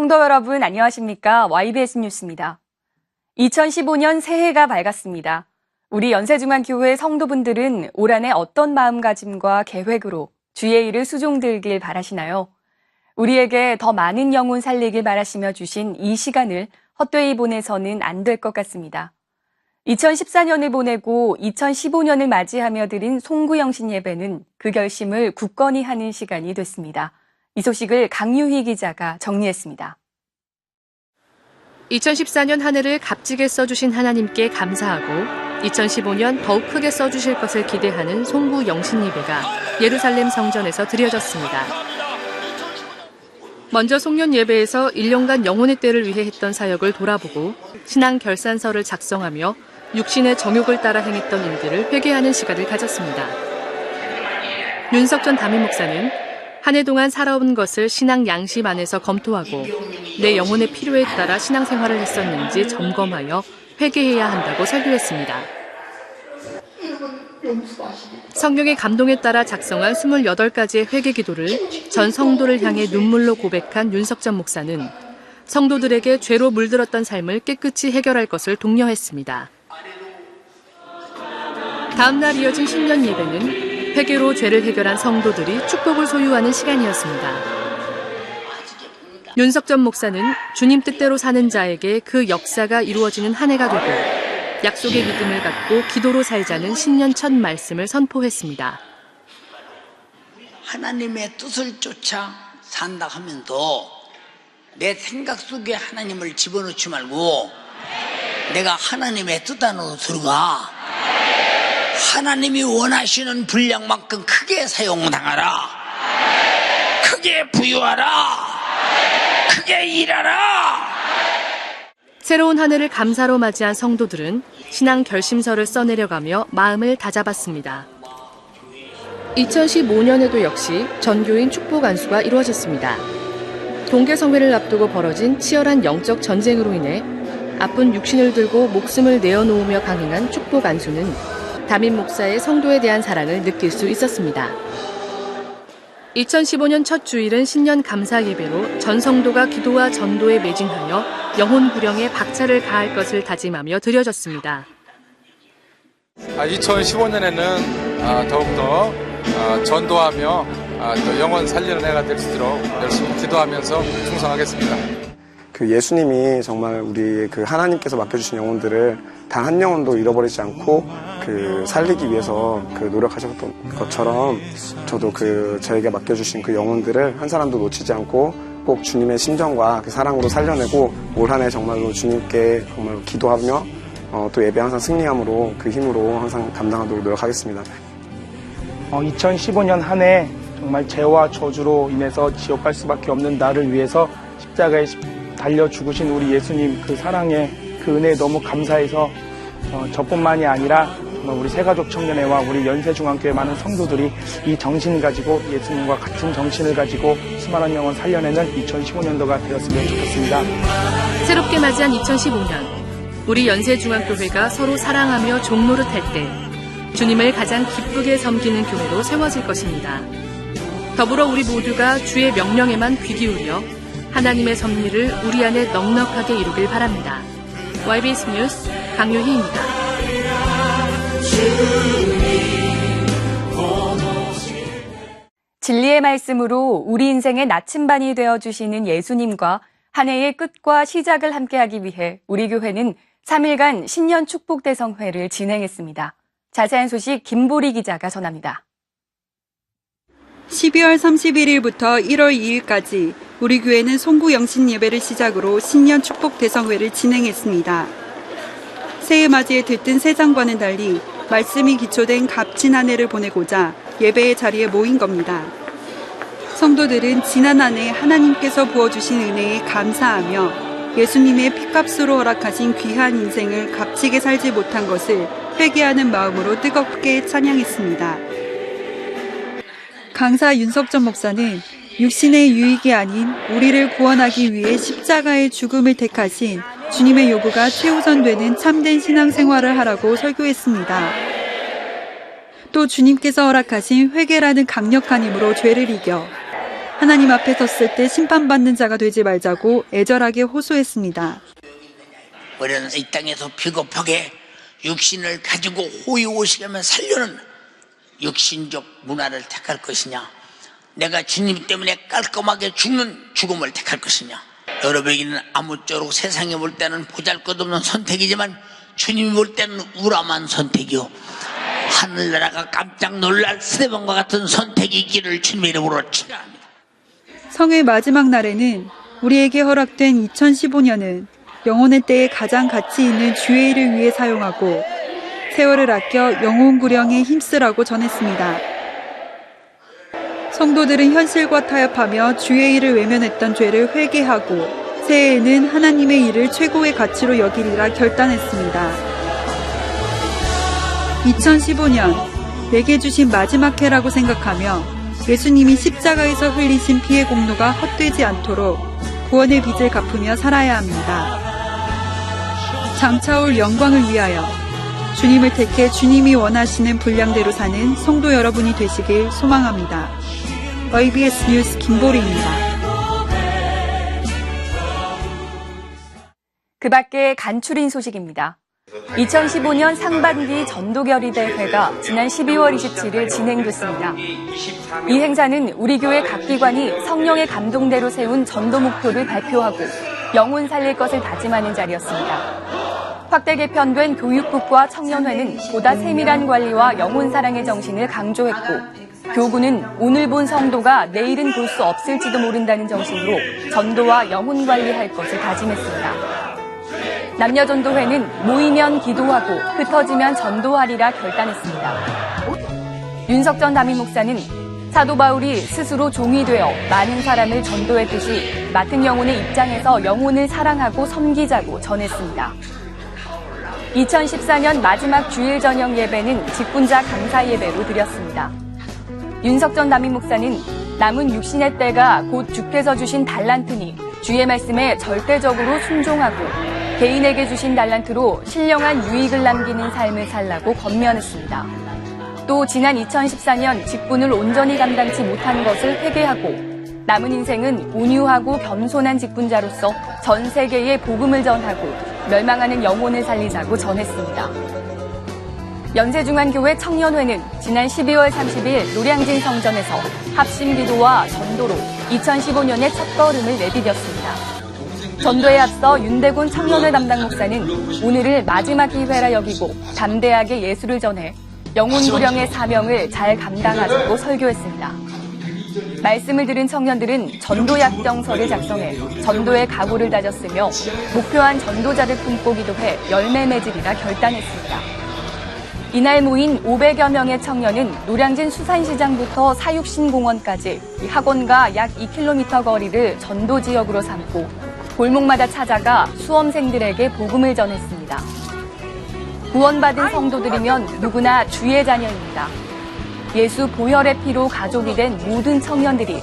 성도 여러분 안녕하십니까? YBS 뉴스입니다. 2015년 새해가 밝았습니다. 우리 연세중앙교회 성도분들은 올 한해 어떤 마음가짐과 계획으로 주의 일을 수종들길 바라시나요? 우리에게 더 많은 영혼 살리길 바라시며 주신 이 시간을 헛되이 보내서는 안 될 것 같습니다. 2014년을 보내고 2015년을 맞이하며 드린 송구영신 예배는 그 결심을 굳건히 하는 시간이 됐습니다. 이 소식을 강유희 기자가 정리했습니다. 2014년 한 해를 값지게 써주신 하나님께 감사하고 2015년 더욱 크게 써주실 것을 기대하는 송구 영신 예배가 예루살렘 성전에서 드려졌습니다. 먼저 송년 예배에서 1년간 영혼의 때를 위해 했던 사역을 돌아보고 신앙 결산서를 작성하며 육신의 정욕을 따라 행했던 일들을 회개하는 시간을 가졌습니다. 윤석전 담임 목사는 한 해 동안 살아온 것을 신앙 양심 안에서 검토하고 내 영혼의 필요에 따라 신앙생활을 했었는지 점검하여 회개해야 한다고 설교했습니다. 성령의 감동에 따라 작성한 28가지의 회개 기도를 전 성도를 향해 눈물로 고백한 윤석전 목사는 성도들에게 죄로 물들었던 삶을 깨끗이 해결할 것을 독려했습니다. 다음 날 이어진 신년 예배는 회개로 죄를 해결한 성도들이 축복을 소유하는 시간이었습니다. 윤석전 목사는 주님 뜻대로 사는 자에게 그 역사가 이루어지는 한 해가 되고 약속의 믿음을 갖고 기도로 살자는 신년 첫 말씀을 선포했습니다. 하나님의 뜻을 쫓아 산다 하면서 내 생각 속에 하나님을 집어넣지 말고 내가 하나님의 뜻 안으로 들어가 하나님이 원하시는 분량만큼 크게 사용당하라. 크게 부유하라. 크게 일하라. 새로운 한 해를 감사로 맞이한 성도들은 신앙 결심서를 써내려가며 마음을 다잡았습니다. 2015년에도 역시 전교인 축복 안수가 이루어졌습니다. 동계성회를 앞두고 벌어진 치열한 영적 전쟁으로 인해 아픈 육신을 들고 목숨을 내어놓으며 강행한 축복 안수는 담임 목사의 성도에 대한 사랑을 느낄 수 있었습니다. 2015년 첫 주일은 신년 감사 예배로 전 성도가 기도와 전도에 매진하여 영혼 구령에 박차를 가할 것을 다짐하며 드려졌습니다. 2015년에는 더욱더 전도하며 또 영혼 살리는 해가 될 수 있도록 열심히 기도하면서 충성하겠습니다. 그 예수님이 정말 우리 그 하나님께서 맡겨주신 영혼들을 단 한 영혼도 잃어버리지 않고 그 살리기 위해서 그 노력하셨던 것처럼 저도 그 저에게 맡겨주신 그 영혼들을 한 사람도 놓치지 않고 꼭 주님의 심정과 그 사랑으로 살려내고 올 한 해 정말로 주님께 정말로 기도하며 또 예배 항상 승리함으로 그 힘으로 항상 감당하도록 노력하겠습니다. 2015년 한 해 정말 죄와 저주로 인해서 지옥 갈 수밖에 없는 나를 위해서 십자가에 달려 죽으신 우리 예수님 그 사랑에 그 은혜에 너무 감사해서 저뿐만이 아니라 우리 새가족 청년회와 우리 연세중앙교회 많은 성도들이 이 정신을 가지고 예수님과 같은 정신을 가지고 수많은 영혼 살려내는 2015년도가 되었으면 좋겠습니다. 새롭게 맞이한 2015년 우리 연세중앙교회가 서로 사랑하며 종노릇할 때 주님을 가장 기쁘게 섬기는 교회로 세워질 것입니다. 더불어 우리 모두가 주의 명령에만 귀 기울여 하나님의 섭리를 우리 안에 넉넉하게 이루길 바랍니다. YBS 뉴스 강유희입니다. 진리의 말씀으로 우리 인생의 나침반이 되어주시는 예수님과 한 해의 끝과 시작을 함께하기 위해 우리 교회는 3일간 신년 축복대성회를 진행했습니다. 자세한 소식 김보리 기자가 전합니다. 12월 31일부터 1월 2일까지 우리 교회는 송구 영신 예배를 시작으로 신년 축복 대성회를 진행했습니다. 새해 맞이에 들뜬 새 장과는 달리 말씀이 기초된 값진 한 해를 보내고자 예배의 자리에 모인 겁니다. 성도들은 지난 한 해 하나님께서 부어주신 은혜에 감사하며 예수님의 피값으로 허락하신 귀한 인생을 값지게 살지 못한 것을 회개하는 마음으로 뜨겁게 찬양했습니다. 강사 윤석전 목사는 육신의 유익이 아닌 우리를 구원하기 위해 십자가의 죽음을 택하신 주님의 요구가 최우선되는 참된 신앙생활을 하라고 설교했습니다. 또 주님께서 허락하신 회개라는 강력한 힘으로 죄를 이겨 하나님 앞에 섰을 때 심판받는 자가 되지 말자고 애절하게 호소했습니다. 우리는 이 땅에서 비겁하게 육신을 가지고 호의호식하며 살려는 육신적 문화를 택할 것이냐, 내가 주님 때문에 깔끔하게 죽는 죽음을 택할 것이냐. 여러분에게는 아무쪼록 세상에 볼 때는 보잘것없는 선택이지만 주님이 볼 때는 우람한 선택이요, 하늘나라가 깜짝 놀랄 스데반과 같은 선택이 있기를 주님의 이름으로 축원합니다. 성회 마지막 날에는 우리에게 허락된 2015년은 영혼의 때에 가장 가치 있는 주의 일을 위해 사용하고 세월을 아껴 영혼 구령에 힘쓰라고 전했습니다. 성도들은 현실과 타협하며 주의 일을 외면했던 죄를 회개하고 새해에는 하나님의 일을 최고의 가치로 여기리라 결단했습니다. 2015년 내게 주신 마지막 해라고 생각하며 예수님이 십자가에서 흘리신 피의 공로가 헛되지 않도록 구원의 빚을 갚으며 살아야 합니다. 장차올 영광을 위하여 주님을 택해 주님이 원하시는 분량대로 사는 성도 여러분이 되시길 소망합니다. YBS 뉴스 김보리입니다. 그 밖에 간추린 소식입니다. 2015년 상반기 전도결의대회가 지난 12월 27일 진행됐습니다. 이 행사는 우리 교회 각 기관이 성령의 감동대로 세운 전도 목표를 발표하고 영혼 살릴 것을 다짐하는 자리였습니다. 확대 개편된 교육국과 청년회는 보다 세밀한 관리와 영혼 사랑의 정신을 강조했고, 교구는 오늘 본 성도가 내일은 볼 수 없을지도 모른다는 정신으로 전도와 영혼 관리할 것을 다짐했습니다. 남녀전도회는 모이면 기도하고 흩어지면 전도하리라 결단했습니다. 윤석전 담임목사는 사도 바울이 스스로 종이 되어 많은 사람을 전도했듯이 맡은 영혼의 입장에서 영혼을 사랑하고 섬기자고 전했습니다. 2014년 마지막 주일 저녁 예배는 직분자 감사 예배로 드렸습니다. 윤석전 담임목사는 남은 육신의 때가 곧 주께서 주신 달란트니 주의 말씀에 절대적으로 순종하고 개인에게 주신 달란트로 신령한 유익을 남기는 삶을 살라고 권면했습니다. 또 지난 2014년 직분을 온전히 감당치 못한 것을 회개하고 남은 인생은 온유하고 겸손한 직분자로서 전 세계에 복음을 전하고 멸망하는 영혼을 살리자고 전했습니다. 연세중앙교회 청년회는 지난 12월 30일 노량진 성전에서 합심기도와 전도로 2015년의 첫걸음을 내디뎠습니다. 전도에 앞서 윤대곤 청년회 담당 목사는 오늘을 마지막 기회라 여기고 담대하게 예수를 전해 영혼 구령의 사명을 잘 감당하자고 설교했습니다. 말씀을 들은 청년들은 전도 약정서를 작성해 전도의 각오를 다졌으며 목표한 전도자를 품고 기도해 열매 맺으리라 결단했습니다. 이날 모인 500여 명의 청년은 노량진 수산시장부터 사육신공원까지 학원과 약 2km 거리를 전도 지역으로 삼고 골목마다 찾아가 수험생들에게 복음을 전했습니다. 구원받은 성도들이면 누구나 주의 자녀입니다. 예수 보혈의 피로 가족이 된 모든 청년들이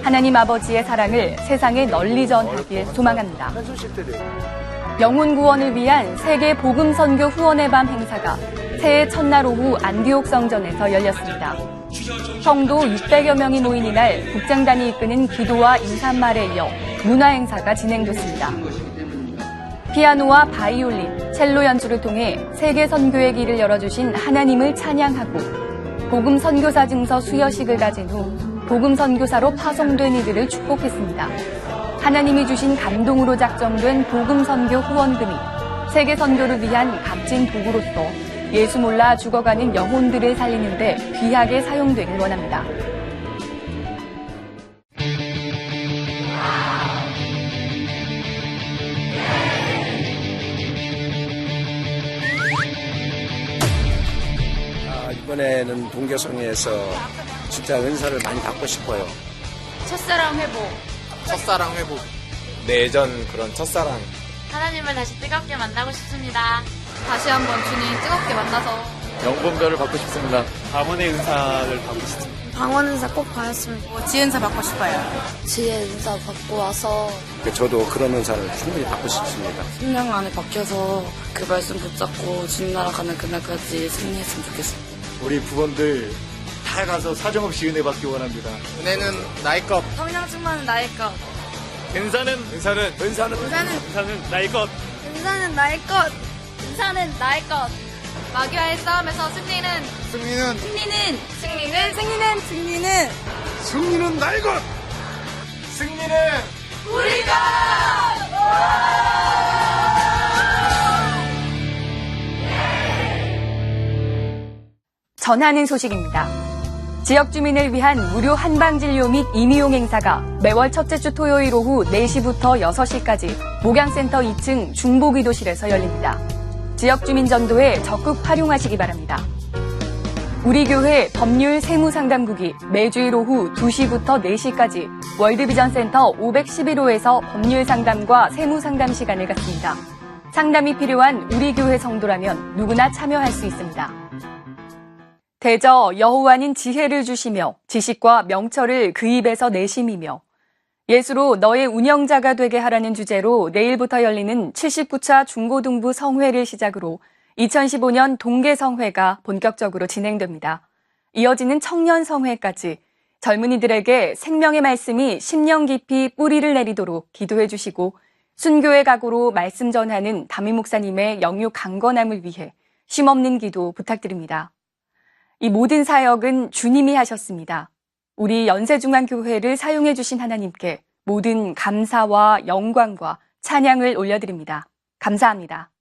하나님 아버지의 사랑을 세상에 널리 전하길 소망합니다. 영혼 구원을 위한 세계 복음 선교 후원의 밤 행사가 새해 첫날 오후 안디옥 성전에서 열렸습니다. 성도 600여 명이 모인 이날 국장단이 이끄는 기도와 인사말에 이어 문화 행사가 진행됐습니다. 피아노와 바이올린, 첼로 연주를 통해 세계 선교의 길을 열어주신 하나님을 찬양하고 복음 선교사 증서 수여식을 가진 후 복음 선교사로 파송된 이들을 축복했습니다. 하나님이 주신 감동으로 작정된 복음 선교 후원금이 세계 선교를 위한 값진 도구로서 예수 몰라 죽어가는 영혼들을 살리는 데 귀하게 사용되길 원합니다. 이번에는 동교성에서 진짜 은사를 많이 받고 싶어요. 첫사랑 회복. 첫사랑 회복. 내전 그런 첫사랑. 하나님을 다시 뜨겁게 만나고 싶습니다. 다시 한번 주님 뜨겁게 만나서 영분별을 받고 싶습니다. 방언의 은사를 받고 싶습니다. 방언 은사 꼭 받았으면 지은사 받고 싶어요. 지혜 은사 받고 와서 저도 그런 은사를 충분히 받고 싶습니다. 성령 안에 박혀서 그 말씀 붙잡고 주님 나라 가는 그날까지 승리했으면 좋겠습니다. 우리 부원들 다 살아가서 사정없이 은혜 받기 원합니다. 은혜는 나의 것. 성령 충만은 나의 것. 은사는 나의 것. 은사는 나의 것. 은사는 나의 것. 마귀와의 싸움에서 승리는 나의 것. 승리는 전하는 소식입니다. 지역 주민을 위한 무료 한방진료 및 임의용 행사가 매월 첫째 주 토요일 오후 4시부터 6시까지 목양센터 2층 중보기도실에서 열립니다. 지역 주민 전도에 적극 활용하시기 바랍니다. 우리 교회 법률 세무상담국이 매주일 오후 2시부터 4시까지 월드비전센터 511호에서 법률 상담과 세무상담 시간을 갖습니다. 상담이 필요한 우리 교회 성도라면 누구나 참여할 수 있습니다. 대저 여호와는 지혜를 주시며 지식과 명철을 그 입에서 내심이며 예수로 너의 운영자가 되게 하라는 주제로 내일부터 열리는 79차 중고등부 성회를 시작으로 2015년 동계성회가 본격적으로 진행됩니다. 이어지는 청년성회까지 젊은이들에게 생명의 말씀이 10년 깊이 뿌리를 내리도록 기도해 주시고 순교의 각오로 말씀 전하는 담임 목사님의 영육 강건함을 위해 쉼없는 기도 부탁드립니다. 이 모든 사역은 주님이 하셨습니다. 우리 연세중앙교회를 사용해 주신 하나님께 모든 감사와 영광과 찬양을 올려드립니다. 감사합니다.